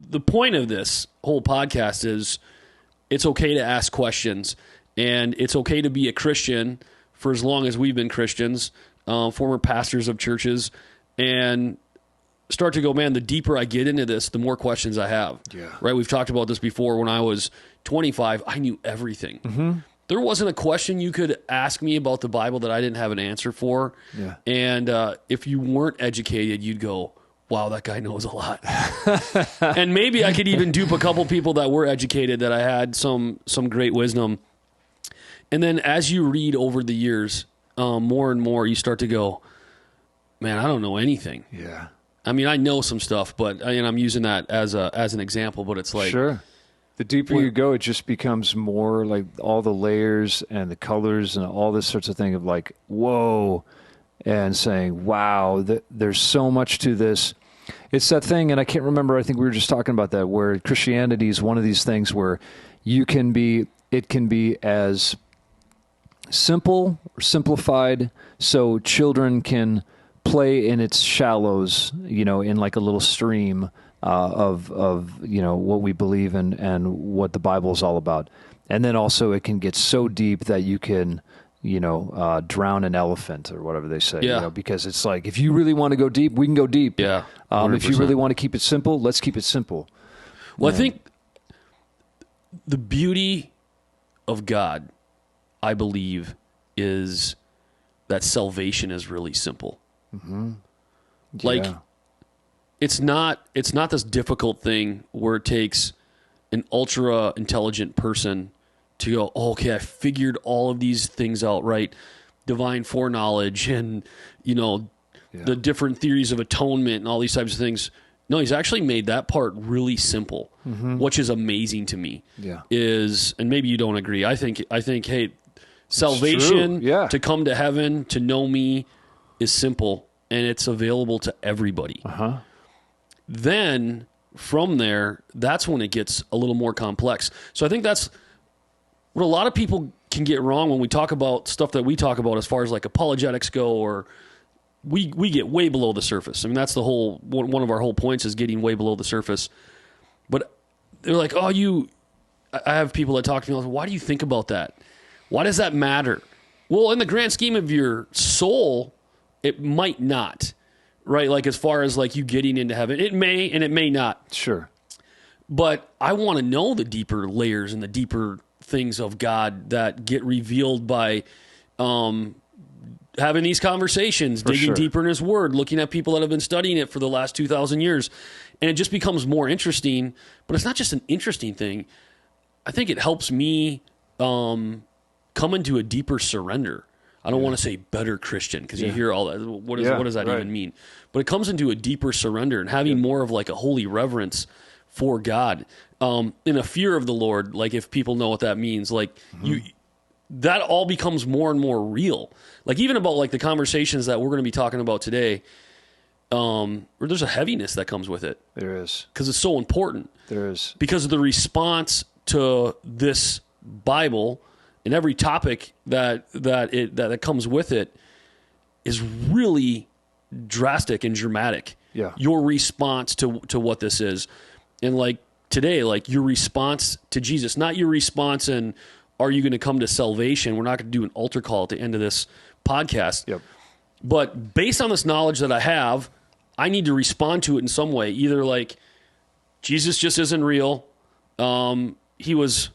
the point of this whole podcast is it's okay to ask questions, and it's okay to be a Christian for as long as we've been Christians, former pastors of churches, and start to go, man, the deeper I get into this, the more questions I have. Yeah. Right? We've talked about this before. When I was 25, I knew everything. Mm-hmm. There wasn't a question you could ask me about the Bible that I didn't have an answer for. Yeah. And if you weren't educated, you'd go, wow, that guy knows a lot. And maybe I could even dupe a couple people that were educated, that I had some great wisdom. And then as you read over the years, more and more, you start to go, man, I don't know anything. Yeah. I mean, I know some stuff, but I'm using that as an example, but it's like... Sure. The deeper you go, it just becomes more like all the layers and the colors and all this sorts of thing of like, whoa, and saying, wow, there's so much to this. It's that thing, and I can't remember, I think we were just talking about that, where Christianity is one of these things where it can be as simple or simplified so children can play in its shallows, in like a little stream of what we believe in and what the Bible is all about. And then also it can get so deep that you can, drown an elephant or whatever they say, because it's like, if you really want to go deep, we can go deep. Yeah. If you really want to keep it simple, let's keep it simple. Well, I think the beauty of God, I believe, is that salvation is really simple. Mm-hmm. Like, it's not this difficult thing where it takes an ultra intelligent person to go, oh, okay, I figured all of these things out, right? Divine foreknowledge and, the different theories of atonement and all these types of things. No, he's actually made that part really simple, which is amazing to me. Yeah. And maybe you don't agree. I think, hey, salvation to come to heaven, to know me, is simple, and it's available to everybody. Uh-huh. Then from there, that's when it gets a little more complex. So I think that's what a lot of people can get wrong when we talk about stuff that we talk about as far as like apologetics go, or we get way below the surface. I mean, that's the whole, one of our whole points is getting way below the surface. But they're like, I have people that talk to me, like, why do you think about that? Why does that matter? Well, in the grand scheme of your soul, it might not. Right? Like, as far as like you getting into heaven, it may and it may not. Sure. But I want to know the deeper layers and the deeper things of God that get revealed by having these conversations, digging deeper in His Word, looking at people that have been studying it for the last 2,000 years. And it just becomes more interesting. But it's not just an interesting thing. I think it helps me come into a deeper surrender. I don't want to say better Christian, because you hear all that. What does that even mean? But it comes into a deeper surrender and having more of like a holy reverence for God, in a fear of the Lord. Like, if people know what that means, like that all becomes more and more real. Like, even about like the conversations that we're going to be talking about today, where there's a heaviness that comes with it. There is, because it's so important. There is, because of the response to this Bible. And every topic that comes with it is really drastic and dramatic. Yeah. Your response to what this is. And like today, like your response to Jesus, not your response and are you going to come to salvation? We're not going to do an altar call at the end of this podcast. Yep. But based on this knowledge that I have, I need to respond to it in some way. Either like Jesus just isn't real. He was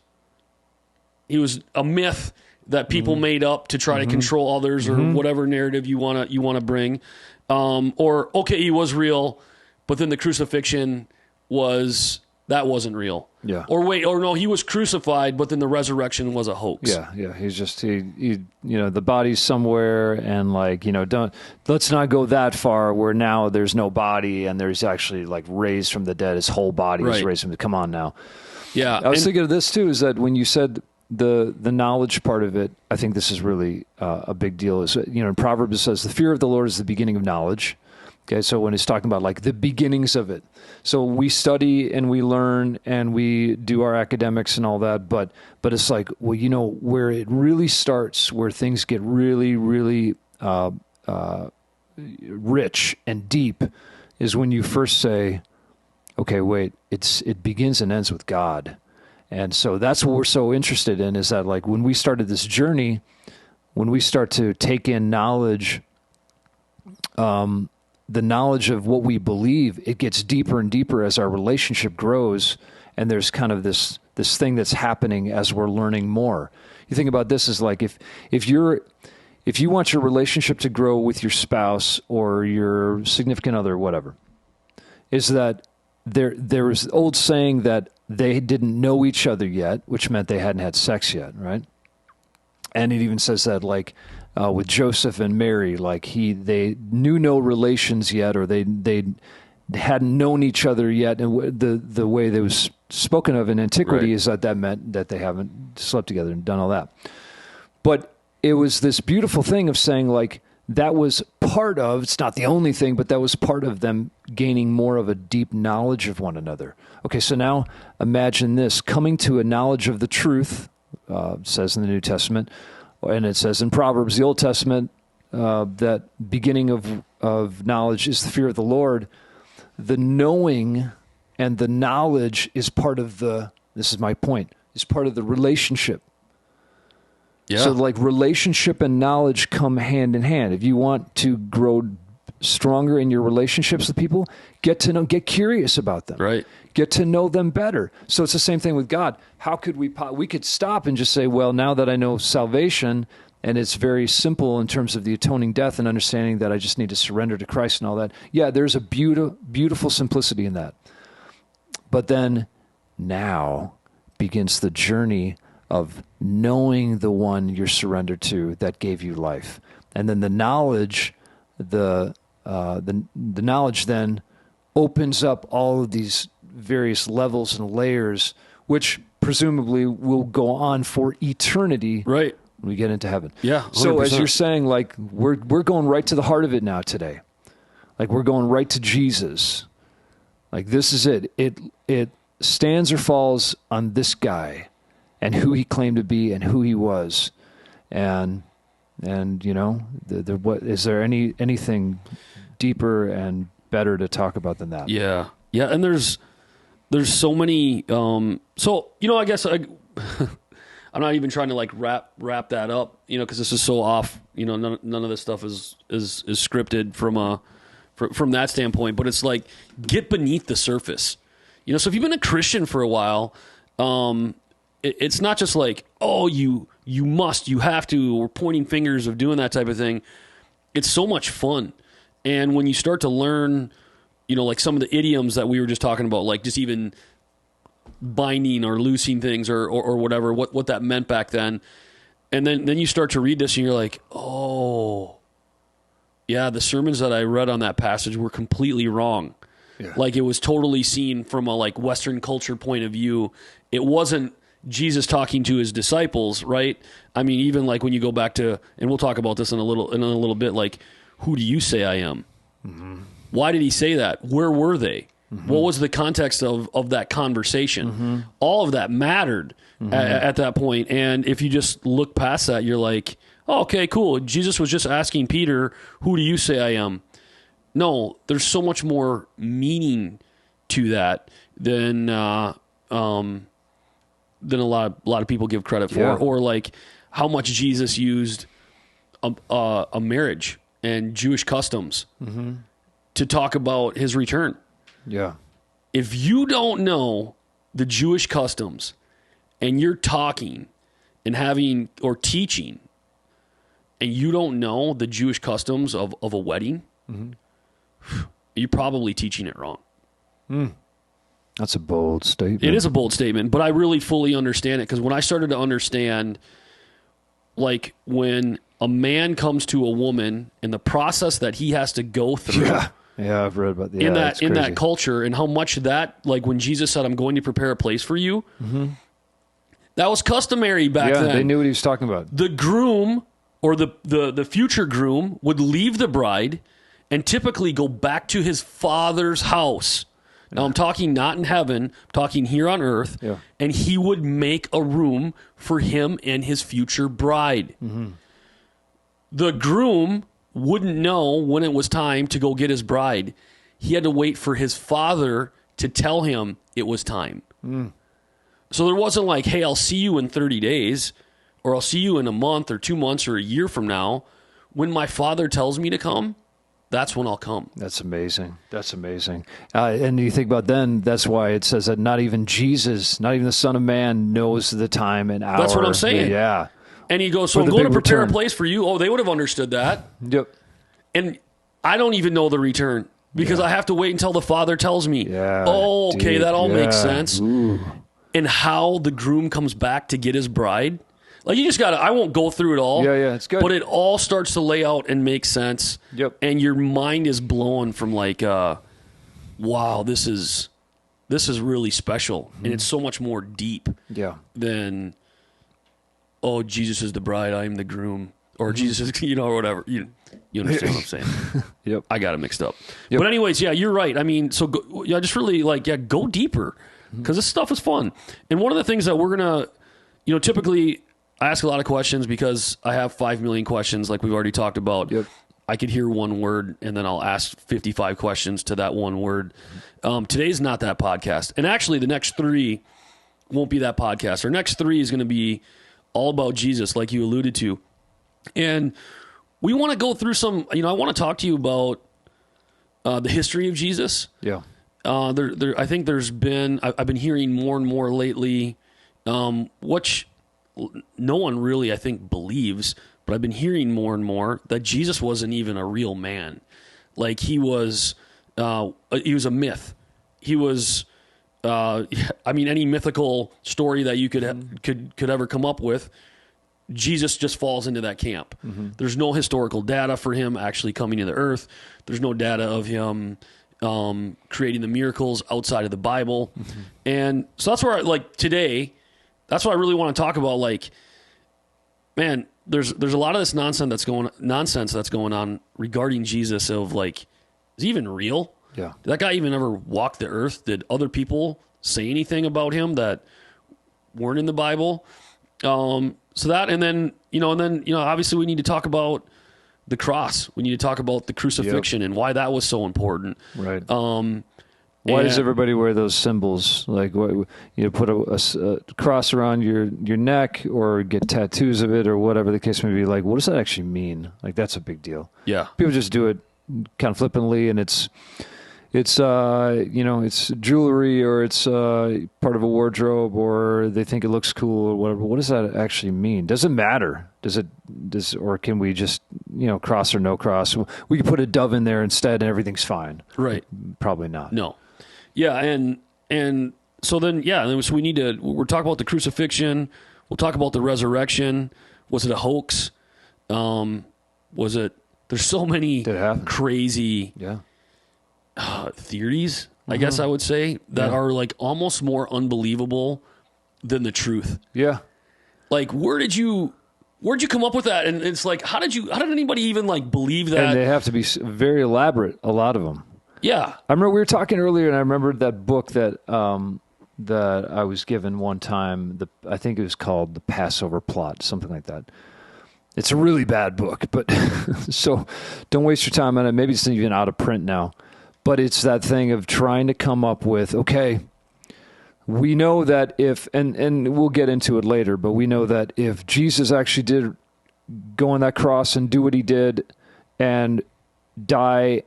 a myth that people made up to try to control others, or whatever narrative you want to bring. Or, okay, he was real, but then the crucifixion wasn't real. Yeah. Or no, he was crucified, but then the resurrection was a hoax. Yeah. He's just, the body's somewhere, and like, let's not go that far where now there's no body and there's actually like raised from the dead. His whole body is raised from the, come on now. Yeah. I was thinking of this too, is that when you said the knowledge part of it, I think this is really a big deal. Is, in Proverbs it says the fear of the Lord is the beginning of knowledge. Okay, so when it's talking about like the beginnings of it, so we study and we learn and we do our academics and all that, but it's like, well, where it really starts, where things get really, really rich and deep, is when you first say, okay, wait, it begins and ends with God. And so that's what we're so interested in, is that like when we started this journey, when we start to take in knowledge, the knowledge of what we believe, it gets deeper and deeper as our relationship grows. And there's kind of this thing that's happening as we're learning more. You think about this as like, if you want your relationship to grow with your spouse or your significant other, whatever, is that there was the old saying that they didn't know each other yet, which meant they hadn't had sex yet, right? And it even says that, like, with Joseph and Mary, like they knew no relations yet, or they hadn't known each other yet. And the way that was spoken of in antiquity is that meant that they haven't slept together and done all that. But it was this beautiful thing of saying, like, that was part of, it's not the only thing, but that was part of them gaining more of a deep knowledge of one another. Okay, so now imagine this, coming to a knowledge of the truth, says in the New Testament, and it says in Proverbs, the Old Testament, that beginning of knowledge is the fear of the Lord. The knowing and the knowledge is part of this is my point, is part of the relationship. Yeah. So like relationship and knowledge come hand in hand. If you want to grow stronger in your relationships with people, get curious about them. Right. Get to know them better. So it's the same thing with God. How could we could stop and just say, well, now that I know salvation, and it's very simple in terms of the atoning death and understanding that I just need to surrender to Christ and all that. Yeah, there's a beautiful simplicity in that. But then now begins the journey of knowing the one you're surrendered to that gave you life. And then the knowledge, the knowledge then opens up all of these various levels and layers, which presumably will go on for eternity. Right. When we get into heaven. Yeah. 100%. So as you're saying, like, we're going right to the heart of it now today. Like, we're going right to Jesus. Like, this is it. It stands or falls on this guy and who he claimed to be and who he was. And you know, what is there anything deeper and better to talk about than that? Yeah. Yeah, and there's so many so, you know, I guess I'm not even trying to like wrap that up, you know, because this is so off. You know, none of this stuff is scripted from that standpoint. But it's like, get beneath the surface. You know, so if you've been a Christian for a while, it's not just like, oh, you have to, or pointing fingers of doing that type of thing. It's so much fun, and when you start to learn, you know, like some of the idioms that we were just talking about, like just even binding or loosing things or whatever, what that meant back then. And then you start to read this and you're like, oh, yeah, the sermons that I read on that passage were completely wrong. Yeah. Like, it was totally seen from a like Western culture point of view. It wasn't Jesus talking to his disciples, right? I mean, even like when you go back to, and we'll talk about this in a little bit, like, who do you say I am? Mm-hmm. Why did he say that? Where were they? Mm-hmm. What was the context of that conversation? Mm-hmm. All of that mattered at that point. And if you just look past that, you're like, oh, okay, cool. Jesus was just asking Peter, who do you say I am? No, there's so much more meaning to that than a lot of people give credit for. Yeah. Or like how much Jesus used a marriage and Jewish customs to talk about his return. Yeah. If you don't know the Jewish customs and you're talking and having or teaching and you don't know the Jewish customs of a wedding, you're probably teaching it wrong. That's a bold statement. It is a bold statement, but I really fully understand it, because when I started to understand, like, when a man comes to a woman and the process that he has to go through. Yeah, I've read about that. In that culture, and how much that, like, when Jesus said, I'm going to prepare a place for you, that was customary back then. Yeah, they knew what he was talking about. The groom or the future groom would leave the bride and typically go back to his father's house. Now, I'm talking not in heaven, I'm talking here on earth, and he would make a room for him and his future bride. The groom wouldn't know when it was time to go get his bride. He had to wait for his father to tell him it was time. So there wasn't like, hey, I'll see you in 30 days, or I'll see you in a month or 2 months or a year from now. When my Father tells me to come, that's when I'll come. That's amazing. That's amazing. And you think about then, that's why it says that not even Jesus, not even the Son of Man knows the time and hour. That's what I'm saying. Yeah. And he goes, so I'm going to prepare a place for you. Oh, they would have understood that. Yep. And I don't even know the return because I have to wait until the Father tells me. Yeah, oh, okay, that all makes sense. Ooh. And how the groom comes back to get his bride. Like, you just got to, I won't go through it all. Yeah, it's good. But it all starts to lay out and make sense. Yep. And your mind is blown from like, wow, this is really special. And it's so much more deep than, oh, Jesus is the bride, I am the groom. Or Jesus is, or whatever. You understand what I'm saying? Yep. I got it mixed up. Yep. But anyways, yeah, you're right. I mean, so just really go deeper because this stuff is fun. And one of the things that we're going to, typically I ask a lot of questions because I have 5 million questions like we've already talked about. Yep. I could hear one word and then I'll ask 55 questions to that one word. Today's not that podcast. And actually the next 3 won't be that podcast. Our next 3 is going to be all about Jesus, like you alluded to. And we want to go through some, I want to talk to you about the history of Jesus. Yeah. I think there's been, I've been hearing more and more lately, which no one really, I think, believes, but I've been hearing more and more that Jesus wasn't even a real man. Like he was a myth. He was, any mythical story that you could ever come up with, Jesus just falls into that camp. Mm-hmm. There's no historical data for him actually coming to the earth. There's no data of him creating the miracles outside of the Bible. Mm-hmm. And so that's where, today, that's what I really want to talk about. Like, man, there's a lot of this nonsense that's going on regarding Jesus of like, is he even real? Yeah. Did that guy even ever walk the earth? Did other people say anything about him that weren't in the Bible? So that, and then obviously we need to talk about the cross. We need to talk about the crucifixion and why that was so important. Right. Why does everybody wear those symbols? Like, put a cross around your neck or get tattoos of it or whatever the case may be. Like, what does that actually mean? Like, that's a big deal. Yeah. People just do it kind of flippantly, and it's jewelry or it's part of a wardrobe or they think it looks cool or whatever. What does that actually mean? Does it matter? Or can we just, cross or no cross? We could put a dove in there instead and everything's fine. Right. Probably not. No. Yeah. And so then, so we're talking about the crucifixion. We'll talk about the resurrection. Was it a hoax? There's so many crazy, theories, I guess I would say, that are like almost more unbelievable than the truth. Yeah. Like, where'd you come up with that? And it's like, how did anybody even like believe that? And they have to be very elaborate, a lot of them. Yeah. I remember we were talking earlier and I remembered that book that I was given one time. I think it was called The Passover Plot, something like that. It's a really bad book, but so don't waste your time on it. Maybe it's even out of print now. But it's that thing of trying to come up with, okay, we know that if, and we'll get into it later, but we know that if Jesus actually did go on that cross and do what he did and die,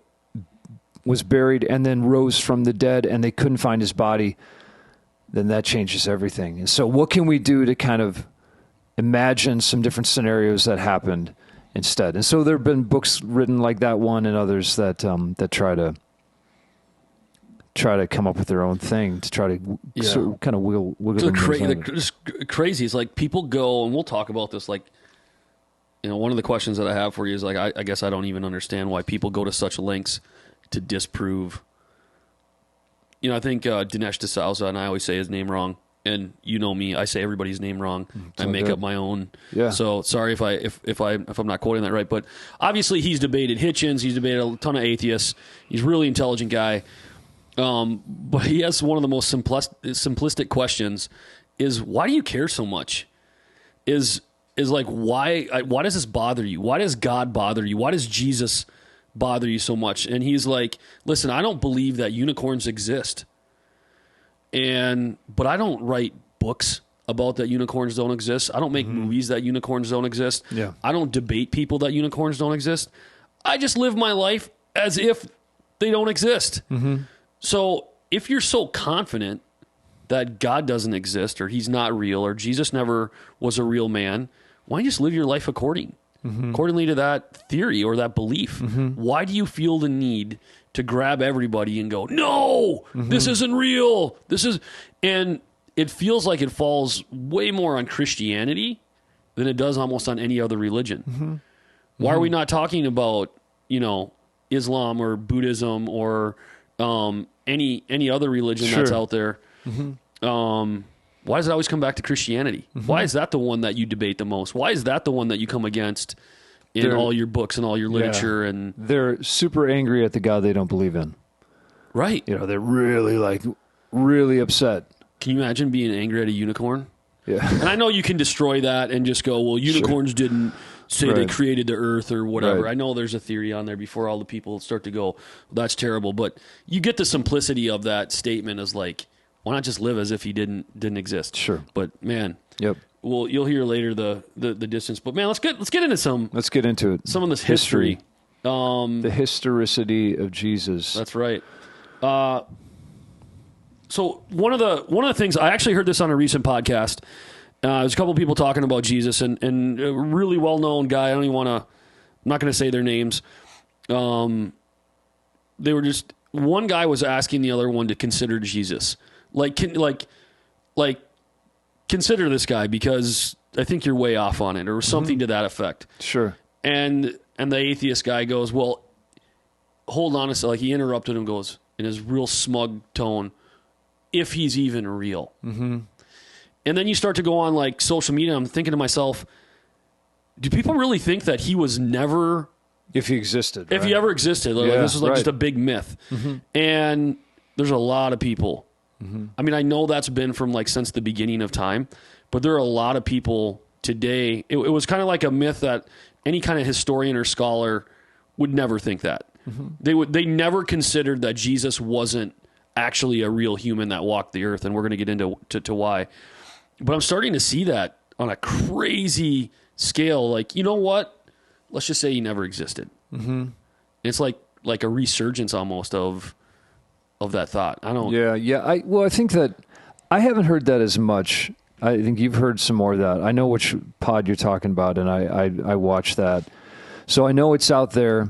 was buried, and then rose from the dead and they couldn't find his body, then that changes everything. And so what can we do to kind of imagine some different scenarios that happened instead? And so there have been books written like that one and others that try to come up with their own thing to try to sort of kind of wiggle it's crazy. It's like people go, and we'll talk about this. Like, one of the questions that I have for you is like, I guess I don't even understand why people go to such lengths to disprove. I think Dinesh D'Souza, and I always say his name wrong. And you know me, I say everybody's name wrong. I make up my own. Yeah. So sorry if I'm not quoting that right. But obviously he's debated Hitchens. He's debated a ton of atheists. He's a really intelligent guy. But he has one of the most simplistic questions: is why do you care so much? Is like why does this bother you? Why does God bother you? Why does Jesus bother you so much? And he's like, listen, I don't believe that unicorns exist. But I don't write books about that unicorns don't exist. I don't make movies that unicorns don't exist. Yeah. I don't debate people that unicorns don't exist. I just live my life as if they don't exist. So if you're so confident that God doesn't exist, or he's not real, or Jesus never was a real man, why don't you just live your life accordingly to that theory or that belief? Why do you feel the need to grab everybody and go, no, this isn't real. And it feels like it falls way more on Christianity than it does almost on any other religion. Why are we not talking about, Islam or Buddhism or any other religion that's out there? Why does it always come back to Christianity? Why is that the one that you debate the most? Why is that the one that you come against in all your books and all your literature? Yeah. And they're super angry at the God they don't believe in. Right. They're really upset. Can you imagine being angry at a unicorn? Yeah. And I know you can destroy that and just go, well, unicorns didn't say they created the earth or whatever. Right. I know there's a theory on there before all the people start to go, well, that's terrible. But you get the simplicity of that statement as like, why not just live as if he didn't exist? Sure. But man, yep. Well, you'll hear later the distance. But man, let's get into some. Let's get into it. Some of this history. The historicity of Jesus. That's right. So one of the things I actually heard this on a recent podcast. There's a couple of people talking about Jesus and a really well known guy. I'm not going to say their names. They were just, one guy was asking the other one to consider Jesus. Consider this guy because I think you're way off on it, or something to that effect. Sure. And the atheist guy goes, well, hold on a second. Like, he interrupted him, goes in his real smug tone, if he's even real. And then you start to go on like social media. I'm thinking to myself, do people really think that he was never, if he existed, if he ever existed? Like, this is like just a big myth. And there's a lot of people. I mean, I know that's been from like since the beginning of time, but there are a lot of people today. It was kind of like a myth that any kind of historian or scholar would never think that. They never considered that Jesus wasn't actually a real human that walked the earth, and we're going to get into why. But I'm starting to see that on a crazy scale. Like, you know what? Let's just say he never existed. It's like a resurgence almost of that thought. I don't. Yeah. I think that I haven't heard that as much. I think you've heard some more of that. I know which pod you're talking about, and I watched that, so I know it's out there.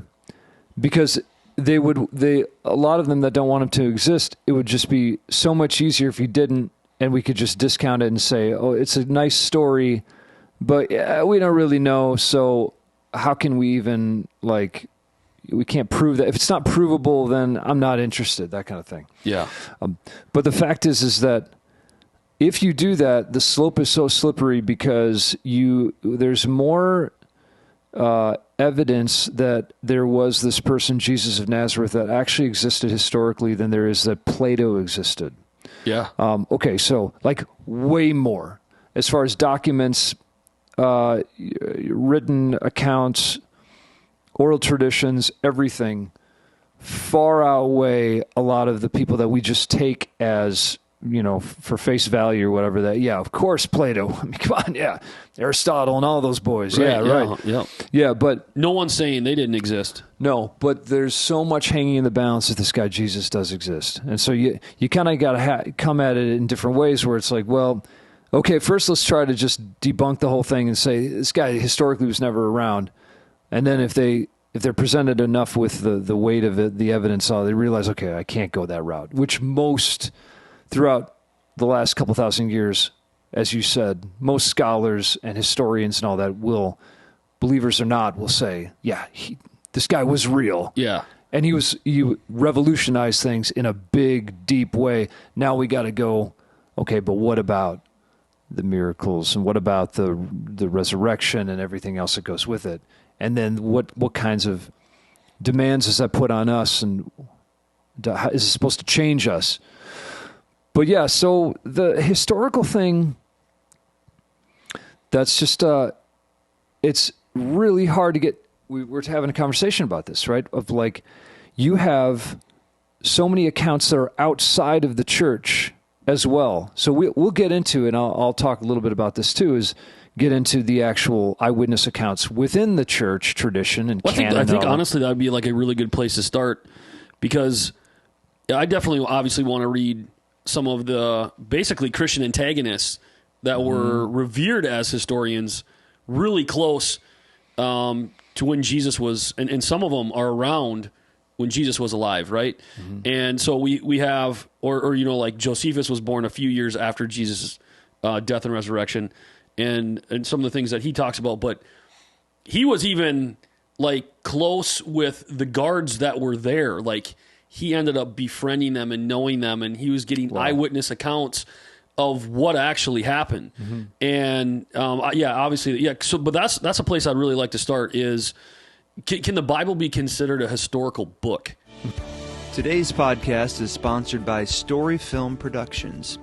Because a lot of them that don't want him to exist, it would just be so much easier if he didn't, and we could just discount it and say, oh, it's a nice story, but we don't really know, so how can we even, we can't prove that. If it's not provable, then I'm not interested, that kind of thing. Yeah. But the fact is that if you do that, the slope is so slippery because there's more evidence that there was this person, Jesus of Nazareth, that actually existed historically than there is that Plato existed. Yeah. Okay, so way more as far as documents, written accounts, oral traditions, everything far outweigh a lot of the people that we just take as, for face value or whatever. That, yeah, of course, Plato. I mean, come on, yeah, Aristotle and all those boys. Right, yeah, right. Yeah. Yeah, but no one's saying they didn't exist. No, but there's so much hanging in the balance that this guy Jesus does exist, and so you kind of got to come at it in different ways. Where it's like, well, okay, first let's try to just debunk the whole thing and say this guy historically was never around, and then if they're presented enough with the weight of it, the evidence, they realize, okay, I can't go that route, which most. Throughout the last couple thousand years, as you said, most scholars and historians and all that believers or not, will say, yeah, this guy was real. Yeah. And he revolutionized things in a big, deep way. Now we got to go, okay, but what about the miracles? And what about the resurrection and everything else that goes with it? And then what kinds of demands does that put on us? And is it supposed to change us? But yeah, so the historical thing, that's just, it's really hard to get, we're having a conversation about this, right? Of you have so many accounts that are outside of the church as well. So we'll get into, and I'll talk a little bit about this too, is get into the actual eyewitness accounts within the church tradition and canon. I think honestly that would be like a really good place to start, because I definitely obviously want to read some of the basically Christian antagonists that were revered as historians really close to when Jesus was, and some of them are around when Jesus was alive, right? And so we have, or like Josephus was born a few years after Jesus' death and resurrection, and some of the things that he talks about, but he was even like close with the guards that were there. Like he ended up befriending them and knowing them, and he was getting eyewitness accounts of what actually happened. And obviously, So, but that's a place I'd really like to start. Is can the Bible be considered a historical book? Today's podcast is sponsored by Story Film Productions.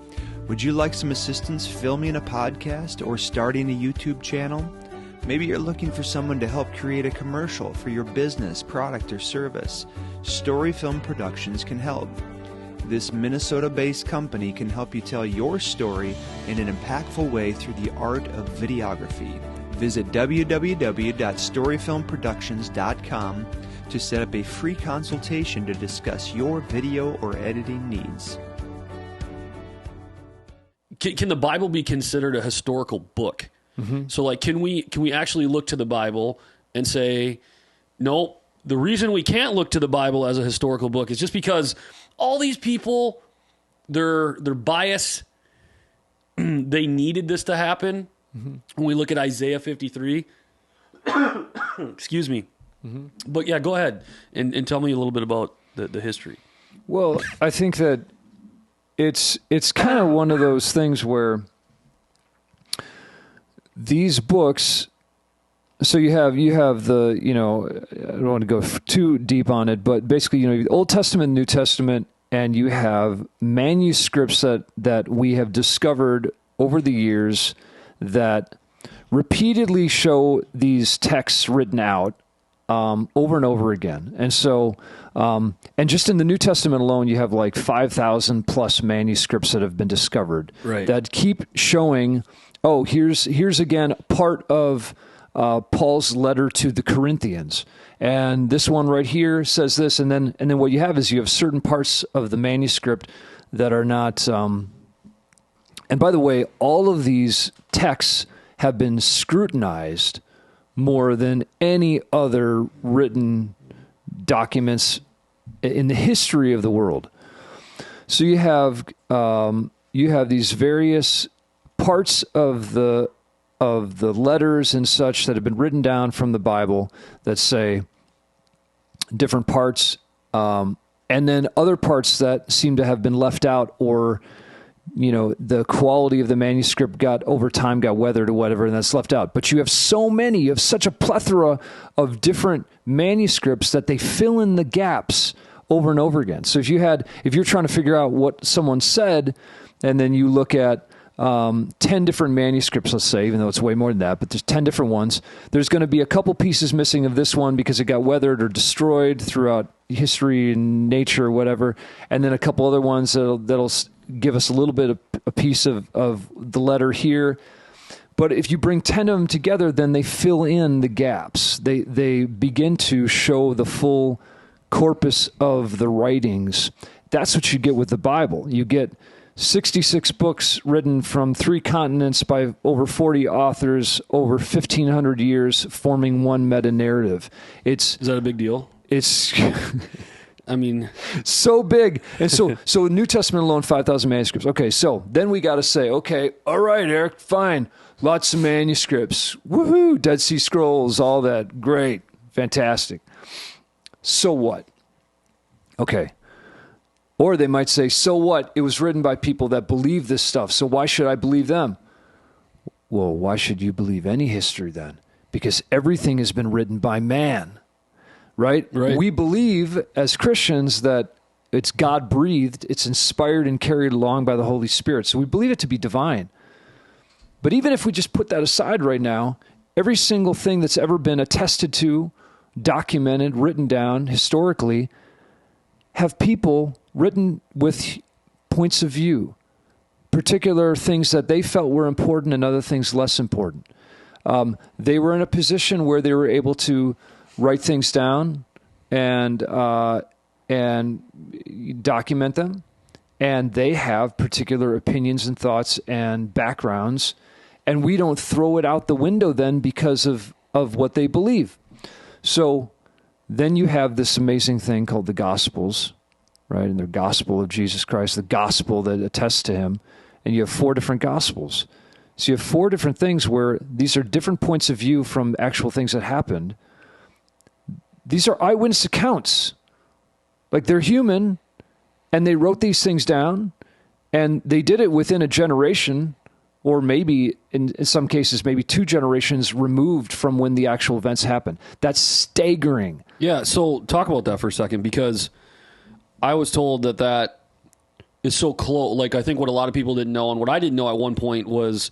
Would you like some assistance filming a podcast or starting a YouTube channel? Maybe you're looking for someone to help create a commercial for your business, product, or service. Story Film Productions can help. This Minnesota-based company can help you tell your story in an impactful way through the art of videography. Visit www.storyfilmproductions.com to set up a free consultation to discuss your video or editing needs. Can the Bible be considered a historical book? So like, can we actually look to the Bible and say, no, the reason we can't look to the Bible as a historical book is just because all these people, their bias, they needed this to happen. When we look at Isaiah 53, excuse me. But yeah, go ahead and tell me a little bit about the history. Well, I think that it's kind of one of those things where these books, so you have the, I don't want to go too deep on it, but basically, the Old Testament, New Testament, and you have manuscripts that we have discovered over the years that repeatedly show these texts written out over and over again. And so, and just in the New Testament alone, you have like 5,000 plus manuscripts that have been discovered that keep showing, here's again part of Paul's letter to the Corinthians, and this one right here says this, and then what you have is you have certain parts of the manuscript that are not. And by the way, all of these texts have been scrutinized more than any other written documents in the history of the world. So you have these various parts of the letters and such that have been written down from the Bible that say different parts, and then other parts that seem to have been left out, or the quality of the manuscript got weathered or whatever, and that's left out. But you have such a plethora of different manuscripts that they fill in the gaps over and over again. So if you're trying to figure out what someone said, and then you look at 10 different manuscripts, let's say, even though it's way more than that, but there's 10 different ones, there's going to be a couple pieces missing of this one because it got weathered or destroyed throughout history and nature or whatever, and then a couple other ones that'll give us a little bit of a piece of the letter here. But if you bring 10 of them together, then they fill in the gaps. They begin to show the full corpus of the writings. That's what you get with the Bible. You get 66 books written from 3 continents by over 40 authors over 1,500 years, forming one meta-narrative. Is that a big deal? It's... I mean, so big. And so New Testament alone, 5,000 manuscripts. Okay, so then we got to say, okay, all right, Eric, fine. Lots of manuscripts. Woohoo! Dead Sea Scrolls, all that. Great. Fantastic. So what? Okay. Or they might say, so what? It was written by people that believe this stuff, so why should I believe them? Well, why should you believe any history then? Because everything has been written by man. Right? We believe as Christians that it's God-breathed, it's inspired and carried along by the Holy Spirit. So we believe it to be divine. But even if we just put that aside right now, every single thing that's ever been attested to, documented, written down historically, have people written with points of view, particular things that they felt were important and other things less important. They were in a position where they were able to write things down and document them, and they have particular opinions and thoughts and backgrounds, and we don't throw it out the window then because of what they believe. So then you have this amazing thing called the Gospels, right? And the gospel of Jesus Christ, the gospel that attests to him, and you have 4 different Gospels. So you have 4 different things where these are different points of view from actual things that happened. These are eyewitness accounts. Like, they're human, and they wrote these things down, and they did it within a generation, or maybe, in some cases, maybe 2 generations removed from when the actual events happened. That's staggering. Yeah, so talk about that for a second, because I was told that is so close. Like, I think what a lot of people didn't know, and what I didn't know at one point, was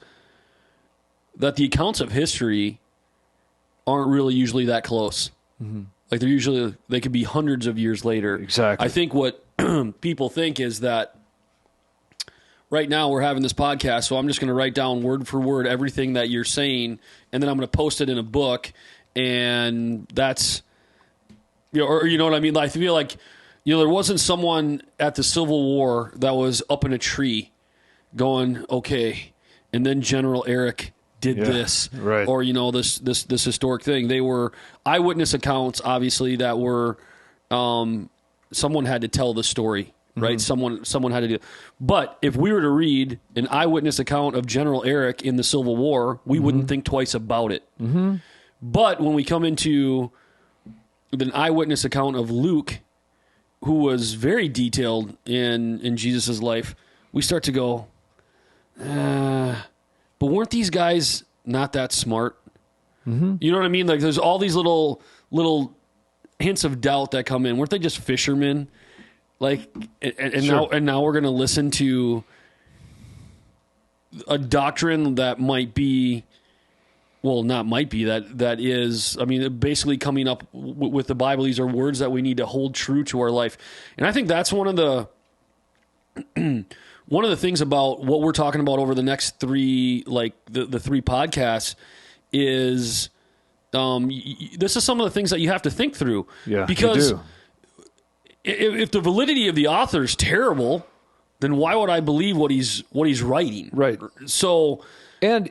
that the accounts of history aren't really usually that close. Mm-hmm. Like, they could be hundreds of years later. Exactly. I think what people think is that right now we're having this podcast, so I'm just going to write down word for word everything that you're saying, and then I'm going to post it in a book, and that's, or you know what I mean? I feel like, there wasn't someone at the Civil War that was up in a tree going, okay, and then General Erich did this, right. Or this historic thing. They were eyewitness accounts, obviously, that were someone had to tell the story, right? Mm-hmm. Someone had to do it. But if we were to read an eyewitness account of General Erich in the Civil War, we wouldn't think twice about it. Mm-hmm. But when we come into an eyewitness account of Luke, who was very detailed in Jesus' life, we start to go, but weren't these guys not that smart? Mm-hmm. You know what I mean? Like, there's all these little hints of doubt that come in. Weren't they just fishermen? Like, and sure. now we're going to listen to a doctrine that might be, well, not might be, that is, I mean, basically coming up with the Bible. These are words that we need to hold true to our life. And I think that's one of the things about what we're talking about over the next 3, like the 3 podcasts, is this is some of the things that you have to think through. Yeah, because you do. If the validity of the author is terrible, then why would I believe what he's writing? Right. So, and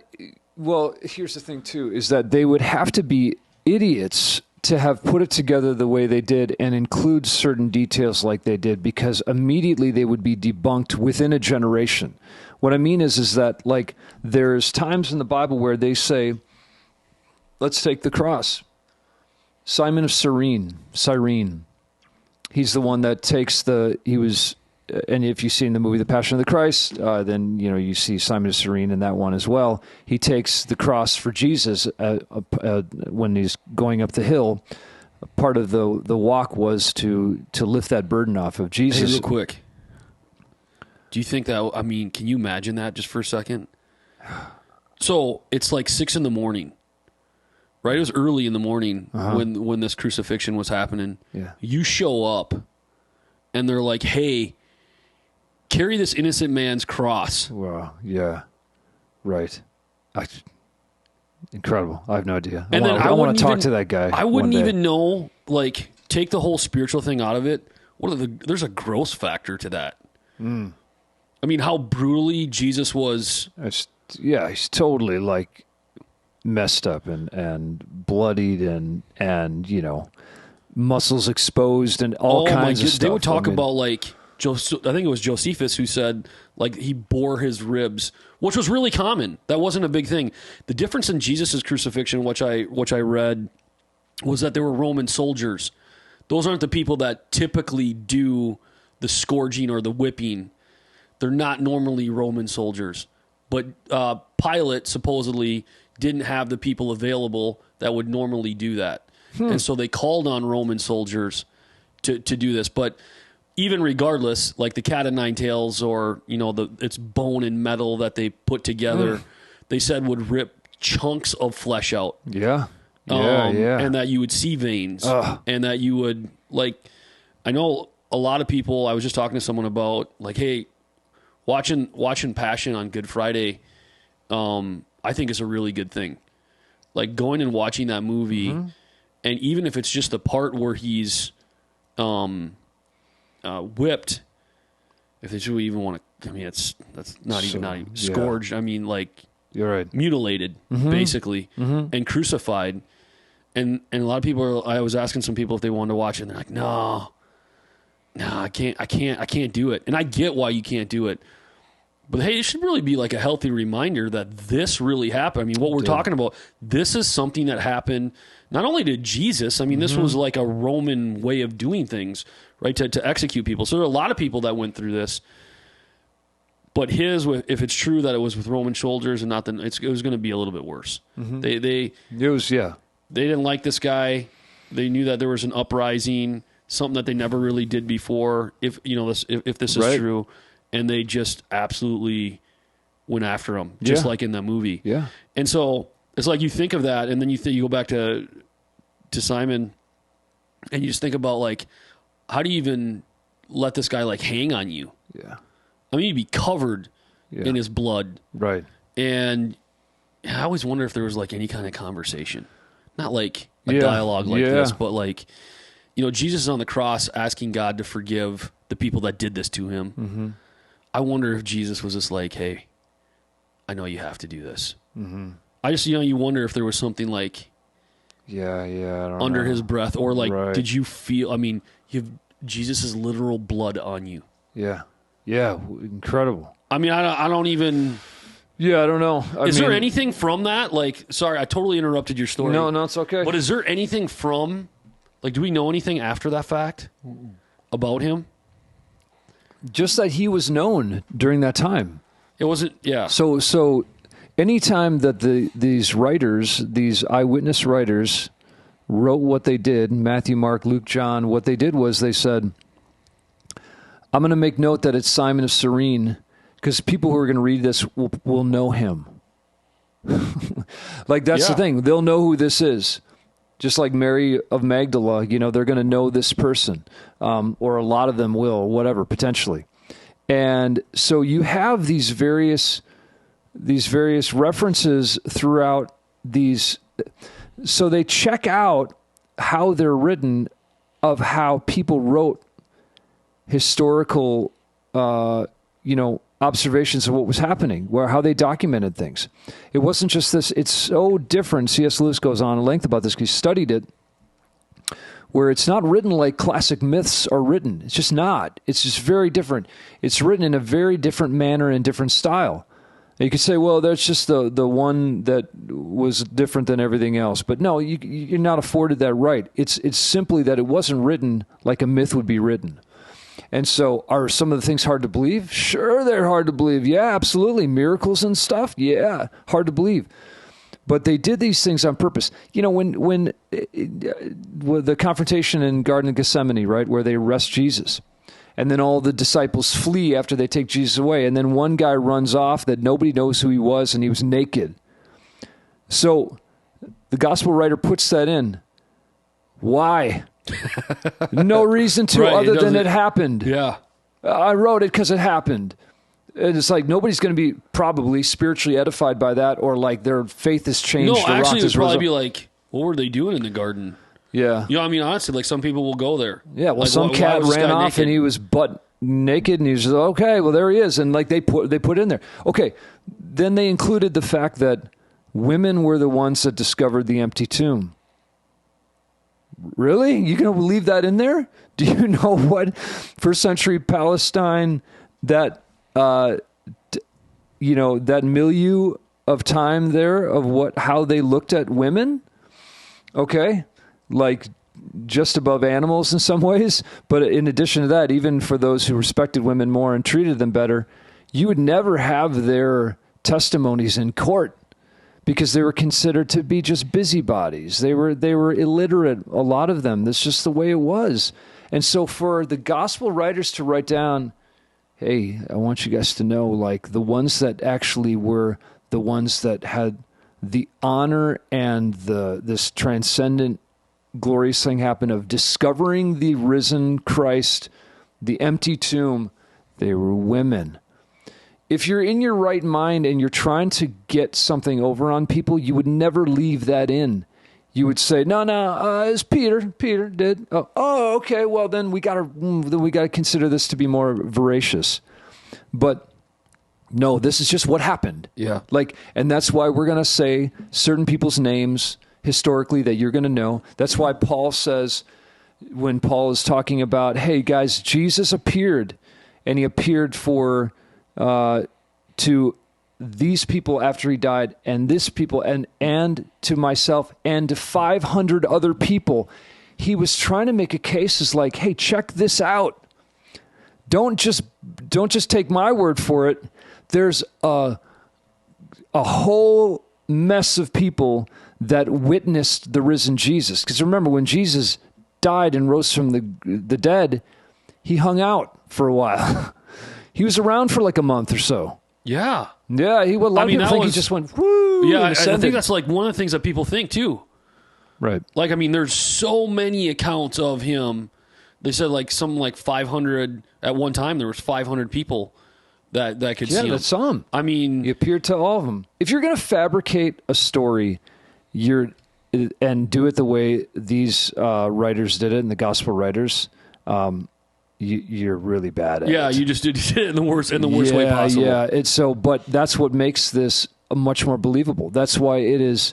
well, here's the thing too, is that they would have to be idiots to have put it together the way they did and include certain details like they did, because immediately they would be debunked within a generation. What I mean is that, like, there's times in the Bible where they say, let's take the cross. Simon of Cyrene, he's the one that takes and if you see in the movie The Passion of the Christ, then you see Simon of Cyrene in that one as well. He takes the cross for Jesus when he's going up the hill. Part of the walk was to lift that burden off of Jesus. Hey, real quick, do you think that? I mean, can you imagine that just for a second? So it's like 6 a.m, right? It was early in the morning when this crucifixion was happening. Yeah. You show up, and they're like, "Hey, carry this innocent man's cross." Wow. Yeah. Right. Incredible. I have no idea. And then I want to talk to that guy. I wouldn't even know. Like, take the whole spiritual thing out of it. There's a gross factor to that. Mm. I mean, how brutally Jesus was. He's totally like messed up and bloodied and muscles exposed and all kinds of stuff. They would talk about, like, I think it was Josephus who said, like, he bore his ribs, which was really common. That wasn't a big thing. The difference in Jesus' crucifixion, which I read, was that there were Roman soldiers. Those aren't the people that typically do the scourging or the whipping. They're not normally Roman soldiers. But Pilate supposedly didn't have the people available that would normally do that. And so they called on Roman soldiers to do this. But even regardless, like the cat o' nine tails, or it's bone and metal that they put together, they said would rip chunks of flesh out. Yeah. And that you would see veins. And that you would, like, I know a lot of people, I was just talking to someone about, like, hey, watching Passion on Good Friday, I think is a really good thing. Like going and watching that movie, and even if it's just the part where he's whipped, if they should even want to, I mean, that's not even scourged. I mean, like, you're right, mutilated basically, and crucified. And a lot of people I was asking some people if they wanted to watch it, and they're like, no, I can't do it. And I get why you can't do it. But hey, it should really be like a healthy reminder that this really happened. I mean, what we're talking about, this is something that happened not only to Jesus. I mean, this was like a Roman way of doing things, right? To execute people. So there are a lot of people that went through this. But if it's true that it was with Roman soldiers and not, it was going to be a little bit worse. They didn't like this guy. They knew that there was an uprising, something that they never really did before. If this is true. And they just absolutely went after him, just like in that movie. Yeah. And so it's like you think of that, and then you go back to Simon, and you just think about, like, how do you even let this guy, like, hang on you? Yeah. I mean, you'd be covered in his blood. Right. And I always wonder if there was, like, any kind of conversation. Not like a dialogue like this, but, like, Jesus is on the cross asking God to forgive the people that did this to him. I wonder if Jesus was just like, hey, I know you have to do this. I just, you wonder if there was something like, I don't under know. his breath, or like, did you feel, I mean, you have Jesus' literal blood on you. Yeah. Yeah. Incredible. I mean, I don't even. Yeah, I don't know. Is there anything from that? Like, sorry, I totally interrupted your story. No, it's okay. But is there anything from, like, do we know anything after that fact about him? Just that he was known during that time. It wasn't, So anytime that these writers, these eyewitness writers, wrote what they did, Matthew, Mark, Luke, John, what they did was they said, I'm going to make note that it's Simon of Cyrene, because people who are going to read this will know him. Like, that's the thing. They'll know who this is. Just like Mary of Magdala, they're going to know this person, or a lot of them will, whatever, potentially. And so you have these various references throughout these. So they check out how they're written, of how people wrote historical, observations of what was happening, how they documented things. It wasn't just this. It's so different. C.S. Lewis goes on at length about this because he studied it, where it's not written like classic myths are written. It's just not. It's just very different. It's written in a very different manner and different style. And you could say, well, that's just the one that was different than everything else. But no, you're not afforded that right. It's simply that it wasn't written like a myth would be written. And so, are some of the things hard to believe? Sure, they're hard to believe. Yeah, absolutely. Miracles and stuff? Yeah, hard to believe. But they did these things on purpose. When the confrontation in Garden of Gethsemane, right, where they arrest Jesus, and then all the disciples flee after they take Jesus away, and then one guy runs off that nobody knows who he was, and he was naked. So the gospel writer puts that in. Why? No reason to, other than it happened. Yeah. I wrote it because it happened. And it's like nobody's going to be probably spiritually edified by that, or like their faith has changed. No, actually, it would probably be like, what were they doing in the garden? Yeah. I mean, honestly, like, some people will go there. Yeah, well, like, some cat ran off naked? And he was butt naked, and he was like, okay, well, there he is. And like they put in there. Okay, then they included the fact that women were the ones that discovered the empty tomb. Really? You going to leave that in there? Do you know what first century Palestine, that that milieu of time there of how they looked at women? Okay, like just above animals in some ways. But in addition to that, even for those who respected women more and treated them better, you would never have their testimonies in court, because they were considered to be just busybodies. They were illiterate, a lot of them. That's just the way it was. And so for the gospel writers to write down, hey, I want you guys to know, like, the ones that actually were the ones that had the honor and this transcendent, glorious thing happen of discovering the risen Christ, the empty tomb, they were women. if you're in your right mind and you're trying to get something over on people, you would never leave that in. You would say, no, it's Peter. Peter did. Oh, okay. Well, then we gotta consider this to be more veracious. But no, this is just what happened. Yeah. And that's why we're gonna say certain people's names historically that you're gonna know. That's why Paul says, when Paul is talking about, hey guys, Jesus appeared, and he appeared to these people after he died, and this people, and to myself, and to 500 other people. He was trying to make a case as like, hey, check this out. Don't just take my word for it. There's a whole mess of people that witnessed the risen Jesus. Because remember, when Jesus died and rose from the dead, he hung out for a while. He was around for like a month or so. Yeah. Yeah, a lot of people think he just went, woo. Yeah, I think that's like one of the things that people think too. Right. There's so many accounts of him. They said like 500 at one time. There was 500 people that could see him. Yeah, that saw him. He appeared to all of them. If you're going to fabricate a story, and do it the way these writers did it, and the gospel writers, you're really bad at it. Yeah, you just did it in the worst way possible. Yeah, but that's what makes this much more believable. That's why it is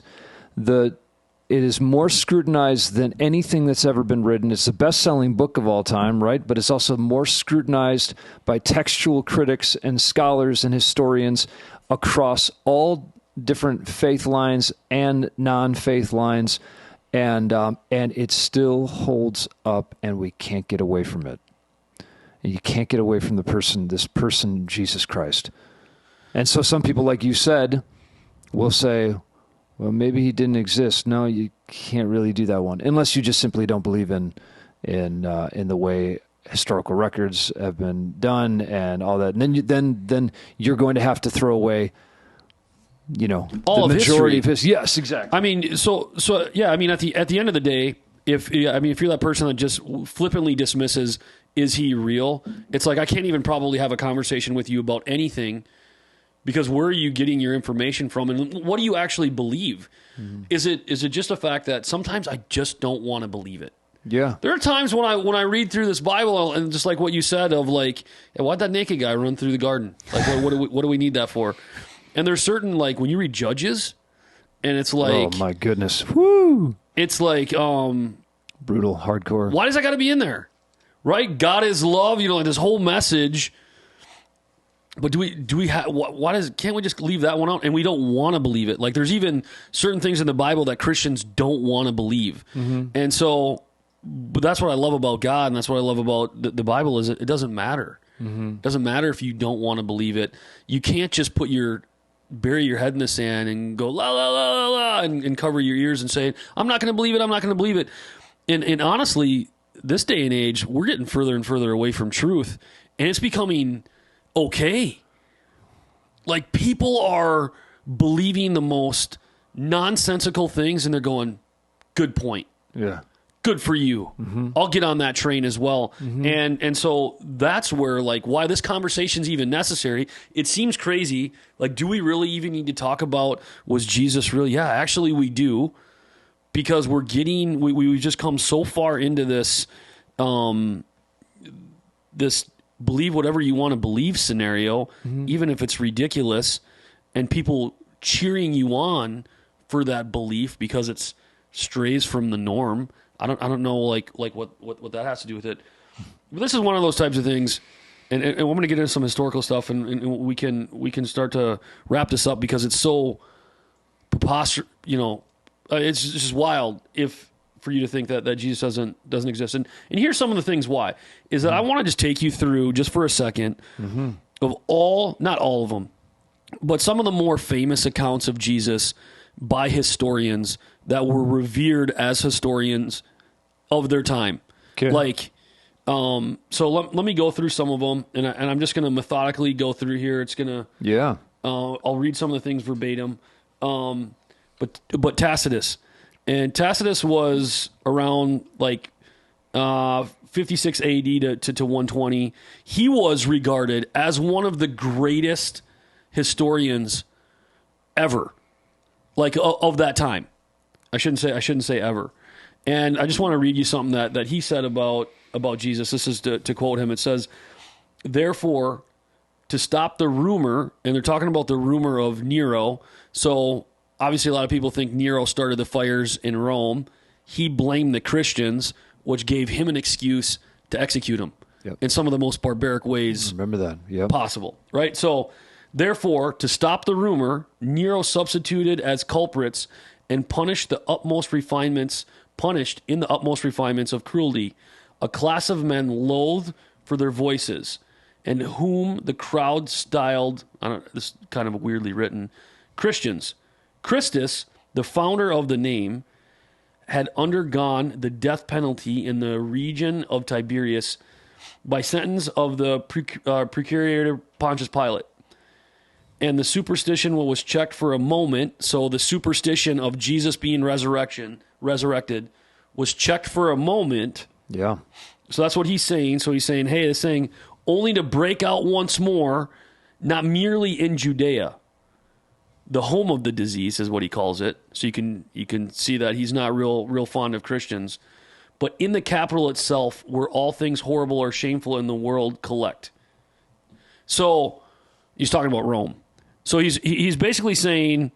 more scrutinized than anything that's ever been written. It's the best-selling book of all time, right? But it's also more scrutinized by textual critics and scholars and historians across all different faith lines and non-faith lines, and it still holds up, and we can't get away from it. And you can't get away from this person, Jesus Christ. And so some people, like you said, will say, well, maybe he didn't exist. No, you can't really do that one, unless you just simply don't believe in the way historical records have been done and all that. And then you're going to have to throw away, all the of majority history. of history. Yes, exactly. At the end of the day, if you're that person that just flippantly dismisses, is he real? It's like, I can't even probably have a conversation with you about anything, because where are you getting your information from, and what do you actually believe? Mm-hmm. Is it just a fact that sometimes I just don't want to believe it? Yeah. There are times when I read through this Bible, and just like what you said of like, hey, why'd that naked guy run through the garden? Like, what do we need that for? And there's certain, like, when you read Judges, and it's like, oh my goodness, woo! It's like brutal, hardcore. Why does that got to be in there? Right? God is love. This whole message. But do we have? Can't we just leave that one out? And we don't want to believe it. Like, there's even certain things in the Bible that Christians don't want to believe, and so. But that's what I love about God, and that's what I love about the Bible. Is it doesn't matter. It doesn't matter if you don't want to believe it. You can't just bury your head in the sand and go la la la la la and cover your ears and say, I'm not going to believe it. I'm not going to believe it. And honestly, this day and age, we're getting further and further away from truth, and it's becoming okay. Like, people are believing the most nonsensical things, and they're going, good point. Yeah. Good for you. Mm-hmm. I'll get on that train as well. Mm-hmm. And so that's where, like, why this conversation's even necessary. It seems crazy. Like, do we really even need to talk about, was Jesus real? Yeah, actually we do. Because we've just come so far into this, this believe whatever you want to believe scenario, even if it's ridiculous, and people cheering you on for that belief because it's strays from the norm. I don't know like what that has to do with it. But this is one of those types of things, and I'm going to get into some historical stuff, and we can start to wrap this up because it's so preposterous. It's just wild for you to think that Jesus doesn't exist. And here's some of the things why is that I want to just take you through just for a second of not all of them, but some of the more famous accounts of Jesus by historians that were revered as historians of their time. Okay. Like, so let me go through some of them, and I'm just going to methodically go through here. It's going to, I'll read some of the things verbatim. But Tacitus, and Tacitus was around like 56 AD to 120. He was regarded as one of the greatest historians ever, like of that time. I shouldn't say ever. And I just want to read you something that he said about Jesus. This is to quote him. It says, "Therefore, to stop the rumor," and they're talking about the rumor of Nero. So obviously a lot of people think Nero started the fires in Rome. He blamed the Christians, which gave him an excuse to execute him in some of the most barbaric ways possible. Right? So therefore, to stop the rumor, Nero substituted as culprits and punished in the utmost refinements of cruelty, a class of men loathed for their voices, and whom the crowd styled, this is kind of weirdly written, Christians. Christus, the founder of the name, had undergone the death penalty in the region of Tiberias by sentence of the procurator Pontius Pilate. And the superstition was checked for a moment. So the superstition of Jesus being resurrected was checked for a moment. Yeah. So that's what he's saying. So he's saying, hey, it's saying only to break out once more, not merely in Judea, the home of the disease is what he calls it. So you can see that he's not real fond of Christians, but in the capital itself, where all things horrible or shameful in the world collect. So he's talking about Rome. So he's basically saying,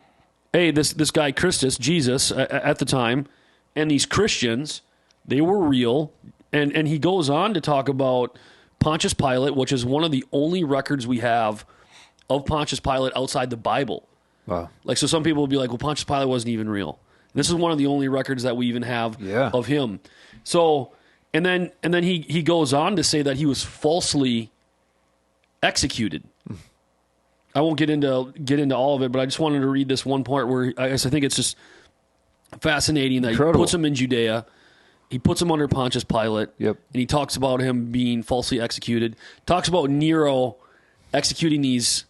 hey, this guy Christus, Jesus at the time, and these Christians, they were real. And he goes on to talk about Pontius Pilate, which is one of the only records we have of Pontius Pilate outside the Bible. Wow. Like, so some people will be like, well, Pontius Pilate wasn't even real. This is one of the only records that we even have of him. So, and then he goes on to say that he was falsely executed. I won't get into all of it, but I just wanted to read this one part where I think it's just fascinating that he puts him in Judea. He puts him under Pontius Pilate. Yep. And he talks about him being falsely executed. Talks about Nero executing these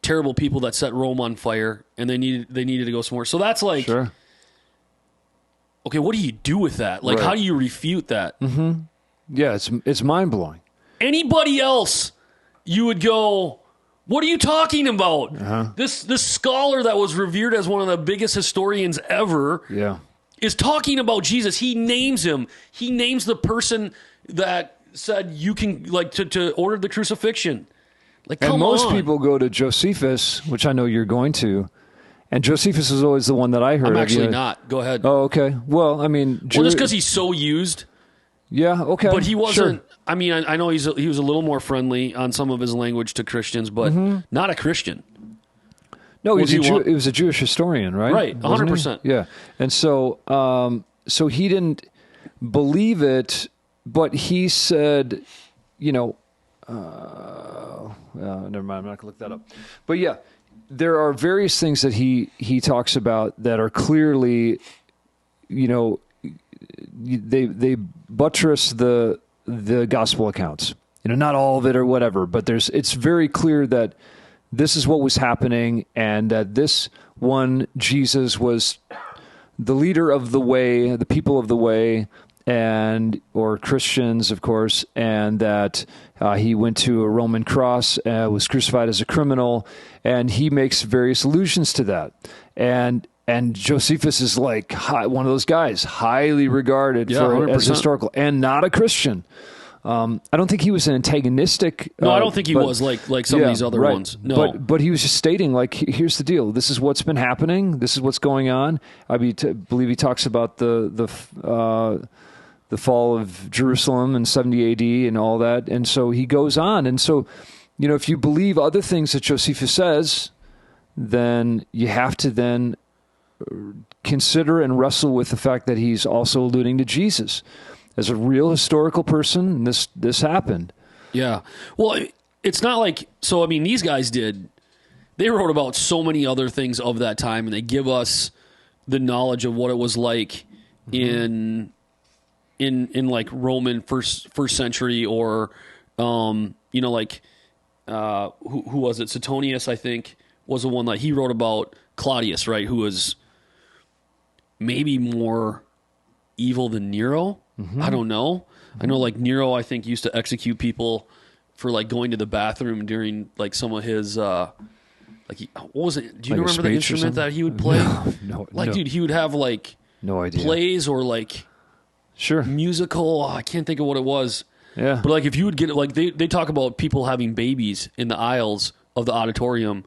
terrible people that set Rome on fire, and they needed to go somewhere. So that's like, sure. Okay, what do you do with that? Like, how do you refute that? Mm-hmm. Yeah, it's mind-blowing. Anybody else, you would go, what are you talking about? Uh-huh. This scholar that was revered as one of the biggest historians ever is talking about Jesus. He names him. He names the person that said you can, like, to order the crucifixion. Like, come on. And most people go to Josephus, which I know you're going to, and Josephus is always the one that I heard I'm of. actually not. Go ahead. Oh, okay. Well, I mean... just because he's so used. Yeah, okay. But he wasn't... Sure. I mean, I know he was a little more friendly on some of his language to Christians, but not a Christian. No, he was a Jewish historian, right? Right, 100%. Yeah. And so so he didn't believe it, but he said, never mind, I'm not going to look that up. But yeah, there are various things that he talks about that are clearly, they buttress the gospel accounts. Not all of it or whatever, but it's very clear that this is what was happening, and that this one, Jesus, was the leader of the way, the people of the way, or Christians, of course, and that he went to a Roman cross, was crucified as a criminal, and he makes various allusions to that. And Josephus is like one of those guys, highly regarded as historical, and not a Christian. I don't think he was an antagonistic. No, I don't think he was like some of these other ones. No, but he was just stating, like, here's the deal. This is what's been happening. This is what's going on. I believe he talks about the fall of Jerusalem in 70 AD and all that. And so he goes on. And so, if you believe other things that Josephus says, then you have to then consider and wrestle with the fact that he's also alluding to Jesus as a real historical person. This happened. Yeah. Well, it's not like, so I mean, these guys they wrote about so many other things of that time, and they give us the knowledge of what it was like in like Roman first century, or who was it? Suetonius, I think, was the one that he wrote about Claudius, right? Who was maybe more evil than Nero. I don't know. I know, like, Nero, I think, used to execute people for, like, going to the bathroom during, like, some of his Like, what was it? Do you Like a remember the speech or instrument that he would play? No, dude, he would have like no idea. plays or like musical. I can't think of what it was. Yeah. But like if you would get like they talk about people having babies in the aisles of the auditorium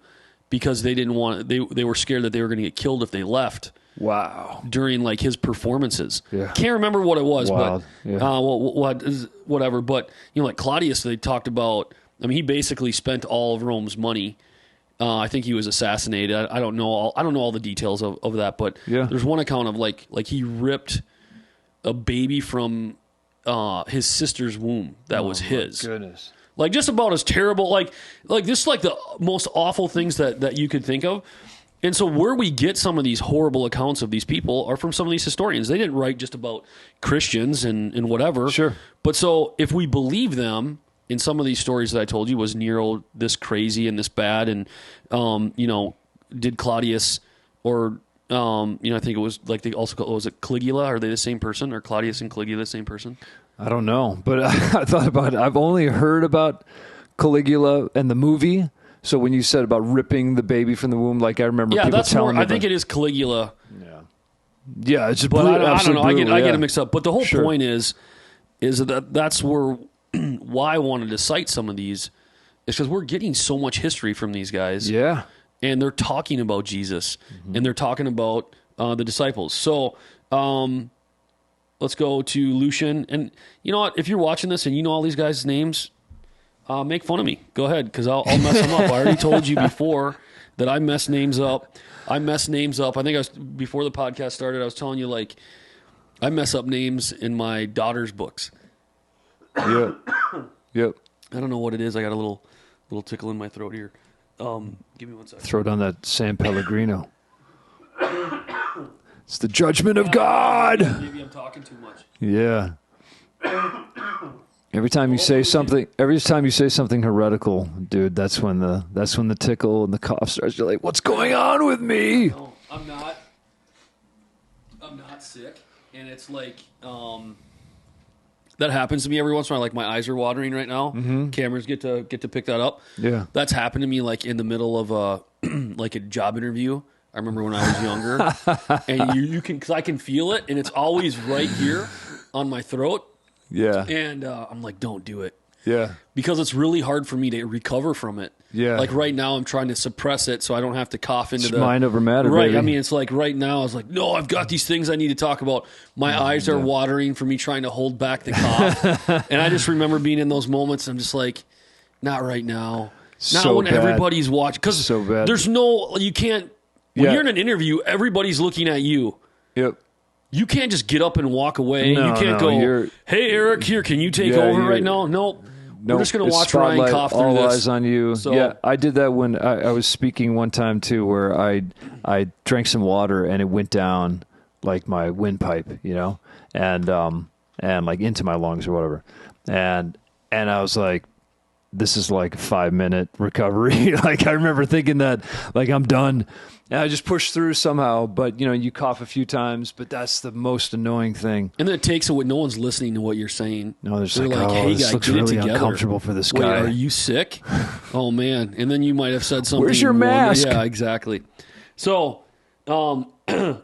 because they didn't want they were scared that they were going to get killed if they left. Wow. During like his performances. Yeah. Can't remember what it was, Wild. but whatever. But like Claudius, they talked about. I mean, he basically spent all of Rome's money. I think he was assassinated. I don't know all the details of that, but there's one account of like he ripped a baby from his sister's womb that was his. Goodness. Like just about as terrible. Like this is like the most awful things that you could think of. And so where we get some of these horrible accounts of these people are from some of these historians. They didn't write just about Christians and whatever. Sure. But so if we believe them in some of these stories that I told you, was Nero this crazy and this bad? And, did Claudius or, I think it was like they also call, was it Caligula? Are they the same person? Or Claudius and Caligula the same person? I don't know. But I thought about it. I've only heard about Caligula and the movie. So when you said about ripping the baby from the womb, like I remember people telling me. I think it is Caligula. Yeah, it's just but I don't know. Brutal, I get it mixed up. But the whole point is that's where why I wanted to cite some of these is because we're getting so much history from these guys. Yeah, and they're talking about Jesus and they're talking about the disciples. So let's go to Lucian. And you know what? If you're watching this and you know all these guys' names. Make fun of me. Go ahead, because I'll mess them up. I already told you before that I mess names up. I think before the podcast started, I was telling you, like, I mess up names in my daughter's books. Yep. I don't know what it is. I got a little tickle in my throat here. Give me 1 second. Throw down that San Pellegrino. It's the judgment of God. Maybe I'm talking too much. Yeah. Every time you say something heretical, dude, that's when the tickle and the cough starts. You're like, what's going on with me? No, I'm not sick, and it's like that happens to me every once in a while. Like my eyes are watering right now. Mm-hmm. Cameras get to pick that up. Yeah, that's happened to me like in the middle of a job interview. I remember when I was younger, and you can because I can feel it, and it's always right here on my throat. Yeah. And I'm like, don't do it. Yeah. Because it's really hard for me to recover from it. Yeah. Like right now I'm trying to suppress it so I don't have to cough into the mind over matter. Right. Baby. I mean, it's like right now I was like, no, I've got these things I need to talk about. My eyes are watering for me trying to hold back the cough. And I just remember being in those moments. I'm just like, not right now. Not when everybody's watching. Because there's you can't, when you're in an interview, everybody's looking at you. Yep. You can't just get up and walk away. You can't go, hey, Erich, here, can you take over right now? Nope. We're just going to watch Ryan cough through this. All eyes on you. So, yeah, I did that when I was speaking one time, too, where I drank some water and it went down like my windpipe, and like into my lungs or whatever. And I was like, this is like a 5-minute recovery. Like I remember thinking that, like I'm done. And I just pushed through somehow, but you cough a few times, but that's the most annoying thing. And then it takes away. No one's listening to what you're saying. No, they're like, hey, this looks really uncomfortable for this guy. Wait, are you sick? Oh man! And then you might have said something. Where's your mask? Yeah, exactly. So, all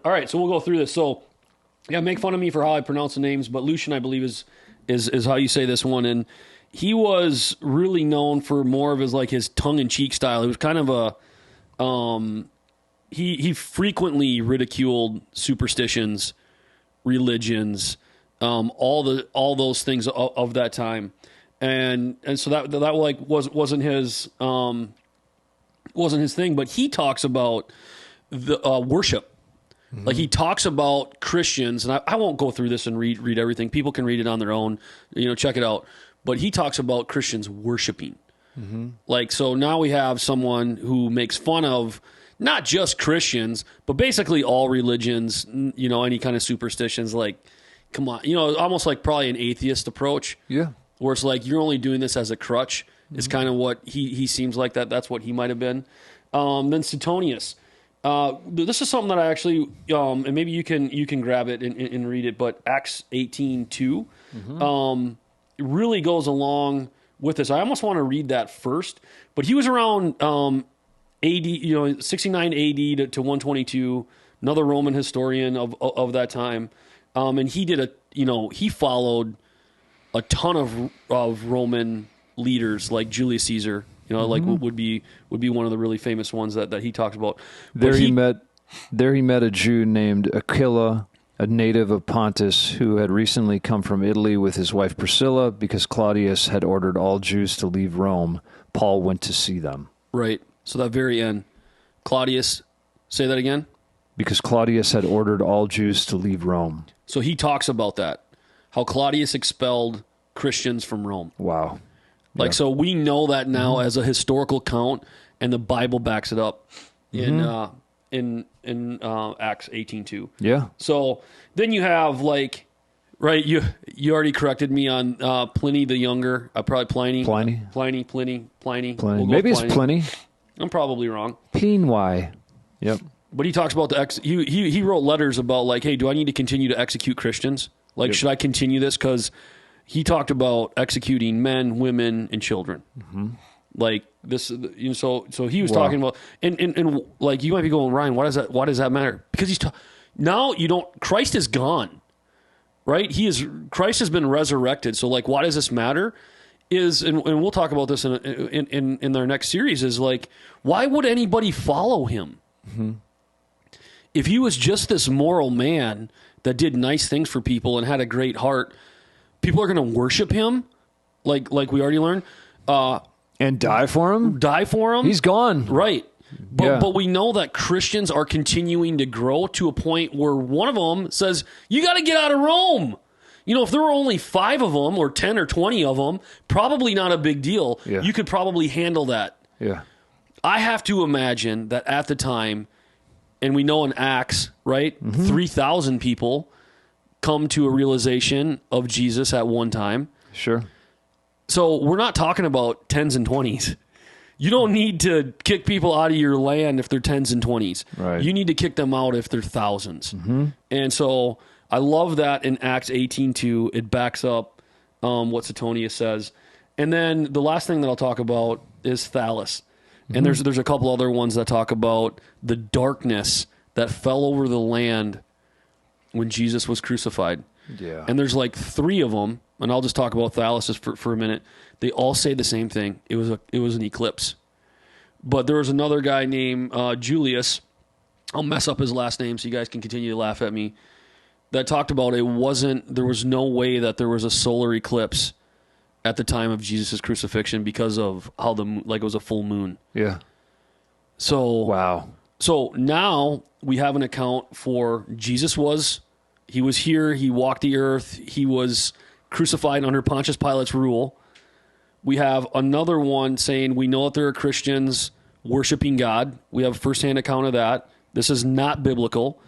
right. So we'll go through this. So, yeah, make fun of me for how I pronounce the names, but Lucian, I believe, is how you say this one, and he was really known for more of his tongue-in-cheek style. It was kind of a He frequently ridiculed superstitions, religions, all those things of that time, and so that like wasn't his thing. But he talks about the worship, like he talks about Christians, and I won't go through this and read everything. People can read it on their own, check it out. But he talks about Christians worshiping, like so. Now we have someone who makes fun of. Not just Christians, but basically all religions, any kind of superstitions, like, come on, almost like probably an atheist approach. Yeah. Where it's like, you're only doing this as a crutch is kind of what he seems like that's what he might have been. Then Suetonius. This is something that I actually, and maybe you can grab it and read it, but Acts 18:2 really goes along with this. I almost want to read that first, but he was around AD, 69 AD to 122, another Roman historian of that time. And he did he followed a ton of Roman leaders like Julius Caesar, like would be one of the really famous ones that he talks about. There he met a Jew named Aquila, a native of Pontus, who had recently come from Italy with his wife Priscilla. Because Claudius had ordered all Jews to leave Rome, Paul went to see them. Right. So that very end, Claudius, say that again? Because Claudius had ordered all Jews to leave Rome. So he talks about that, how Claudius expelled Christians from Rome. Wow. So we know that now as a historical count, and the Bible backs it up in Acts 18:2. Yeah. So then you have right? You already corrected me on Pliny the Younger. Probably Pliny. Pliny. We'll Maybe it's Pliny. I'm probably wrong. Pliny. Yep. But he talks about he wrote letters about hey, do I need to continue to execute Christians? Should I continue this? Because he talked about executing men, women, and children. This, so he was talking about, and you might be going, Ryan, why does that matter? Because now Christ is gone, right? Christ has been resurrected. So why does this matter? And we'll talk about this in our next series. Is why would anybody follow him? If he was just this moral man that did nice things for people and had a great heart, people are going to worship him, like we already learned. And die for him? Die for him? He's gone. Right. But we know that Christians are continuing to grow to a point where one of them says, you got to get out of Rome. If there were only 5 of them or 10 or 20 of them, probably not a big deal. Yeah. You could probably handle that. Yeah. I have to imagine that at the time, and we know in Acts, right, 3,000 people come to a realization of Jesus at one time. Sure. So we're not talking about 10s and 20s. You don't need to kick people out of your land if they're 10s and 20s. Right. You need to kick them out if they're thousands. And so I love that in Acts 18:2, it backs up what Suetonius says. And then the last thing that I'll talk about is Thallus. And there's a couple other ones that talk about the darkness that fell over the land when Jesus was crucified. Yeah. And there's 3 of them, and I'll just talk about Thallus just for a minute. They all say the same thing. It was an eclipse. But there was another guy named Julius. I'll mess up his last name so you guys can continue to laugh at me. That talked about there was no way that there was a solar eclipse at the time of Jesus' crucifixion because of how it was a full moon. Yeah. So wow. So now we have an account for Jesus he was here, he walked the earth, he was crucified under Pontius Pilate's rule. We have another one saying we know that there are Christians worshiping God. We have a first-hand account of that. This is not biblical.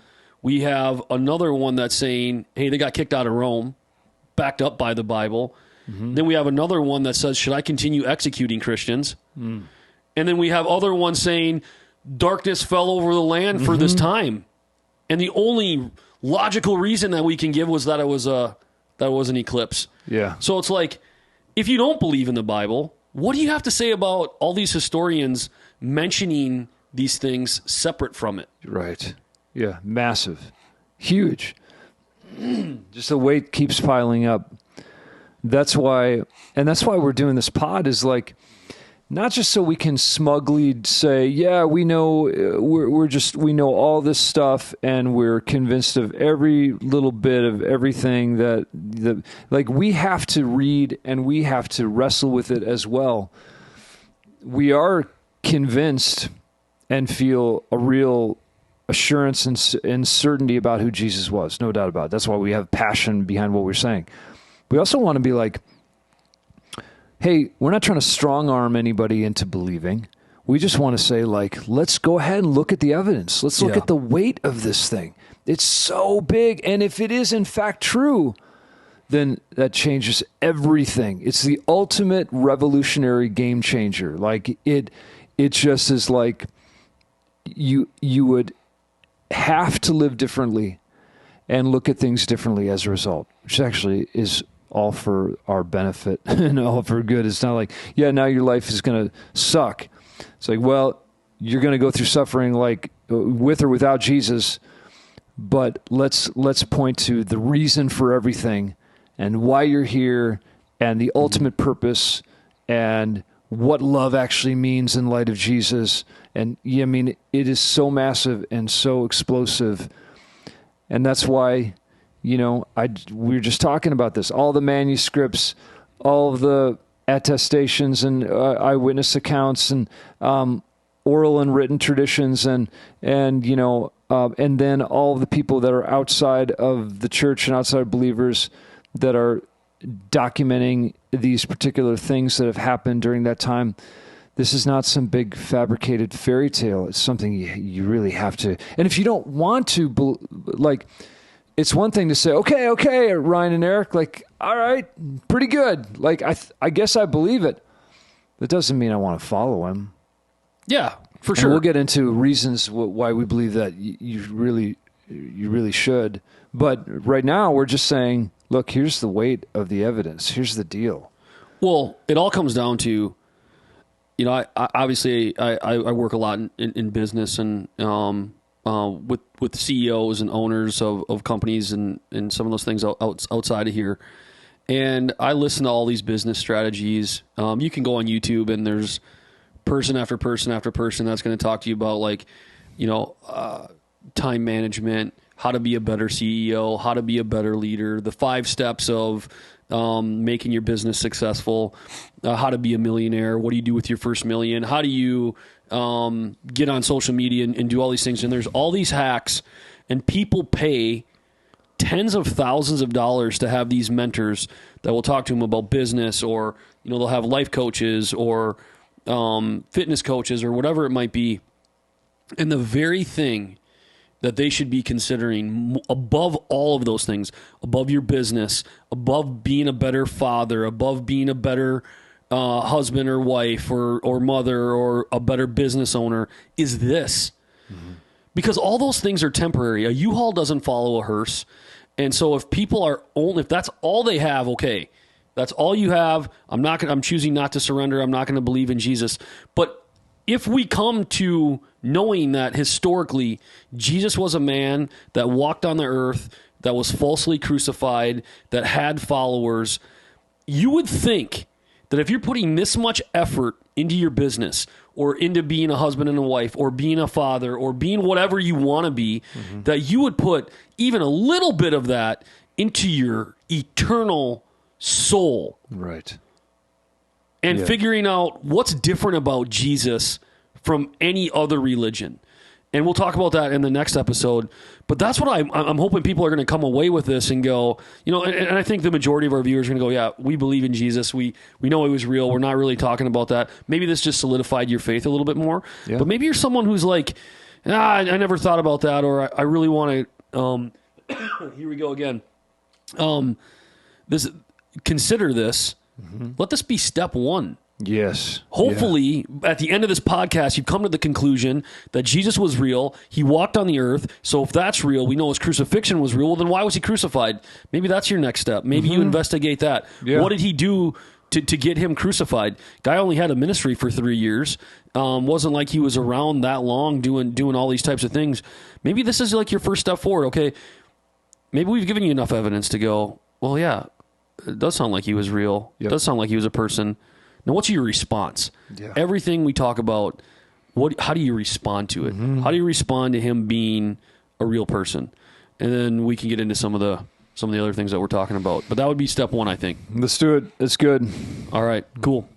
We have another one that's saying, hey, they got kicked out of Rome, backed up by the Bible. Then we have another one that says, should I continue executing Christians? And then we have other ones saying, darkness fell over the land for this time. And the only logical reason that we can give was that it was an eclipse. Yeah. So it's if you don't believe in the Bible, what do you have to say about all these historians mentioning these things separate from it? Right. Yeah. Massive. Huge. Just the weight keeps piling up. That's why we're doing this pod is not just so we can smugly say, yeah, we know we know all this stuff and we're convinced of every little bit of everything that we have to read and we have to wrestle with it as well. We are convinced and feel a real assurance and certainty about who Jesus was, no doubt about it. That's why we have passion behind what we're saying. We also want to be hey, we're not trying to strong arm anybody into believing. We just want to say, let's go ahead and look at the evidence. Let's look at the weight of this thing. It's so big. And if it is in fact true, then that changes everything. It's the ultimate revolutionary game changer. It just is you would have to live differently and look at things differently as a result, which actually is all for our benefit and all for good. It's not now your life is going to suck. It's you're going to go through suffering like with or without Jesus, but let's point to the reason for everything and why you're here and the ultimate purpose and what love actually means in light of Jesus. And yeah, I mean, it is so massive and so explosive. And that's why, we were just talking about this, all the manuscripts, all of the attestations and eyewitness accounts and oral and written traditions and then all of the people that are outside of the church and outside believers that are documenting these particular things that have happened during that time. This is not some big fabricated fairy tale. It's something you really have to. And if you don't want to, it's one thing to say, okay, Ryan and Eric, all right, pretty good. I guess I believe it. That doesn't mean I want to follow him. Yeah, for sure. And we'll get into reasons why we believe that you really should. But right now, we're just saying, look, here's the weight of the evidence. Here's the deal. Well, it all comes down to, I obviously I work a lot in business and with CEOs and owners of companies and some of those things outside of here. And I listen to all these business strategies. You can go on YouTube and there's person after person after person that's going to talk to you about time management, how to be a better CEO, how to be a better leader, the 5 steps of making your business successful, how to be a millionaire, what do you do with your first million, how do you get on social media and do all these things. And there's all these hacks, and people pay tens of thousands of dollars to have these mentors that will talk to them about business, or they'll have life coaches or fitness coaches or whatever it might be. And the very thing that they should be considering above all of those things, above your business, above being a better father, above being a better husband or wife or mother or a better business owner, is this. Mm-hmm. Because all those things are temporary. A U-Haul doesn't follow a hearse. And so if that's all they have, okay, that's all you have. I'm choosing not to surrender. I'm not going to believe in Jesus. But if we come to knowing that historically Jesus was a man that walked on the earth, that was falsely crucified, that had followers, you would think that if you're putting this much effort into your business or into being a husband and a wife or being a father or being whatever you want to be, mm-hmm. that you would put even a little bit of that into your eternal soul. Right. And figuring out what's different about Jesus from any other religion. And we'll talk about that in the next episode. But that's what I'm hoping people are going to come away with this and go, and I think the majority of our viewers are going to go, yeah, we believe in Jesus. We know he was real. We're not really talking about that. Maybe this just solidified your faith a little bit more. Yeah. But maybe you're someone who's like, I never thought about that, or I really want to, here we go again. Consider this. Mm-hmm. Let this be step 1. Yes. Hopefully, at the end of this podcast, you've come to the conclusion that Jesus was real. He walked on the earth. So if that's real, we know his crucifixion was real. Well, then why was he crucified? Maybe that's your next step. Maybe you investigate that. Yeah. What did he do to get him crucified? Guy only had a ministry for 3 years. Wasn't like he was around that long doing all these types of things. Maybe this is like your first step forward. Okay, maybe we've given you enough evidence to go, well, yeah, it does sound like he was real. Yep. It does sound like he was a person. Now, what's your response? Yeah. Everything we talk about, how do you respond to it? Mm-hmm. How do you respond to him being a real person? And then we can get into some of the other things that we're talking about. But that would be step 1, I think. Let's do it. It's good. All right, cool.